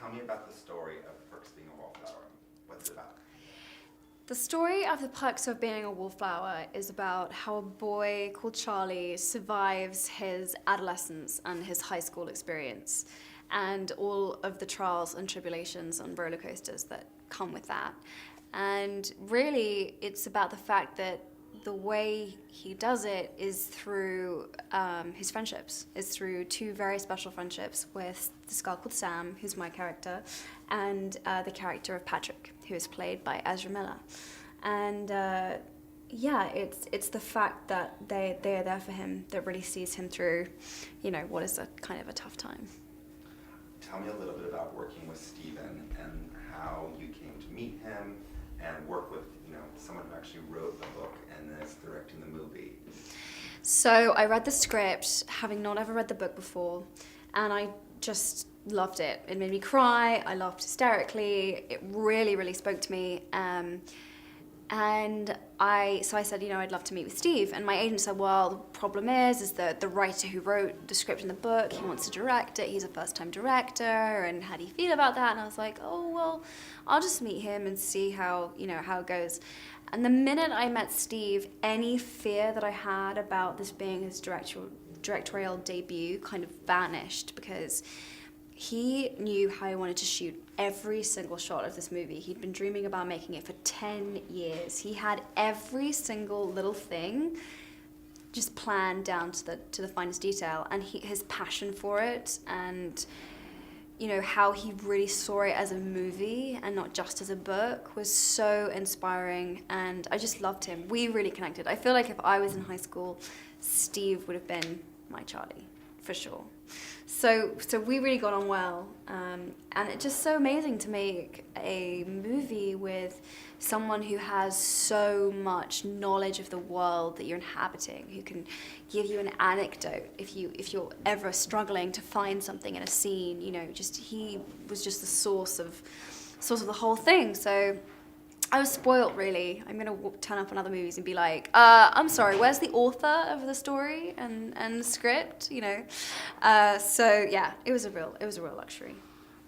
tell me about the story of Perks Being a Wallflower. What's it about? The story of The Perks of Being a Wallflower is about how a boy called Charlie survives his adolescence and his high school experience and all of the trials and tribulations and roller coasters that come with that. And really, it's about the fact that the way he does it is through his friendships, is through two very special friendships with this guy called Sam, who's my character, and the character of Patrick, who is played by Ezra Miller. And it's the fact that they are there for him that really sees him through, what is a kind of a tough time. Tell me a little bit about working with Steven and how you came to meet him and work with, someone who actually wrote the book and is directing the movie. So I read the script, having not ever read the book before, and I just loved it. It made me cry. I laughed hysterically. It really, really spoke to me. And I said, I'd love to meet with Steve. And my agent said, well, the problem is that the writer who wrote the script in the book, he wants to direct it. He's a first-time director. And how do you feel about that? And I was like, oh, well, I'll just meet him and see how it goes. And the minute I met Steve, any fear that I had about this being his directorial debut kind of vanished, because he knew how he wanted to shoot every single shot of this movie. He'd been dreaming about making it for 10 years. He had every single little thing just planned down to the finest detail, and his passion for it, and how he really saw it as a movie and not just as a book, was so inspiring, and I just loved him. We really connected. I feel like if I was in high school, Steve would have been my Charlie, for sure. So we really got on well, and it's just so amazing to make a movie with someone who has so much knowledge of the world that you're inhabiting, who can give you an anecdote if you're ever struggling to find something in a scene. He was just the source of the whole thing. So I was spoilt, really. I'm going to turn up in other movies and be like, I'm sorry, where's the author of the story and the script, So yeah, it was a real luxury.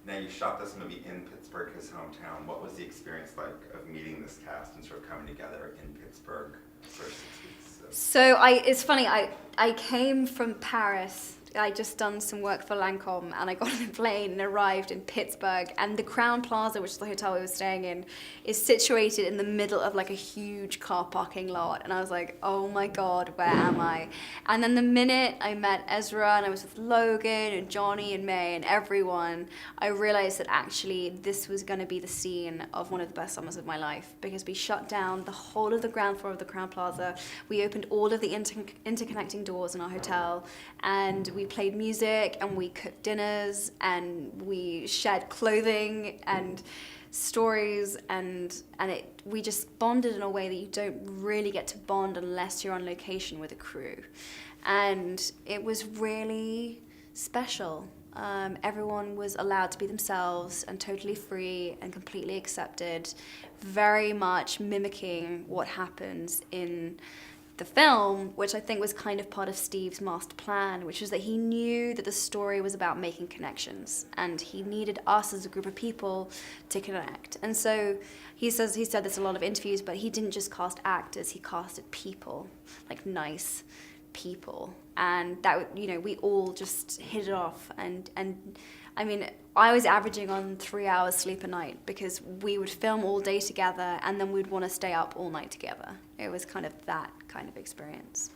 Now, you shot this movie in Pittsburgh, his hometown. What was the experience like of meeting this cast and sort of coming together in Pittsburgh for 6 weeks? So it's funny, I came from Paris. I just done some work for Lancome, and I got on a plane and arrived in Pittsburgh, and the Crowne Plaza, which is the hotel we were staying in, is situated in the middle of like a huge car parking lot, and I was like, oh my god, where am I? And then the minute I met Ezra and I was with Logan and Johnny and May and everyone, I realized that actually this was going to be the scene of one of the best summers of my life, because we shut down the whole of the ground floor of the Crowne Plaza. We opened all of the interconnecting doors in our hotel, and we played music, and we cooked dinners, and we shared clothing and stories, and we just bonded in a way that you don't really get to bond unless you're on location with a crew. And it was really special. Everyone was allowed to be themselves and totally free and completely accepted, very much mimicking what happens in the film, which I think was kind of part of Steve's master plan, which was that he knew that the story was about making connections, and he needed us as a group of people to connect. And so he said this in a lot of interviews, but he didn't just cast actors, he casted people, like nice people. And that, we all just hit it off, and I mean, I was averaging on 3 hours sleep a night, because we would film all day together and then we'd want to stay up all night together. It was kind of that kind of experience.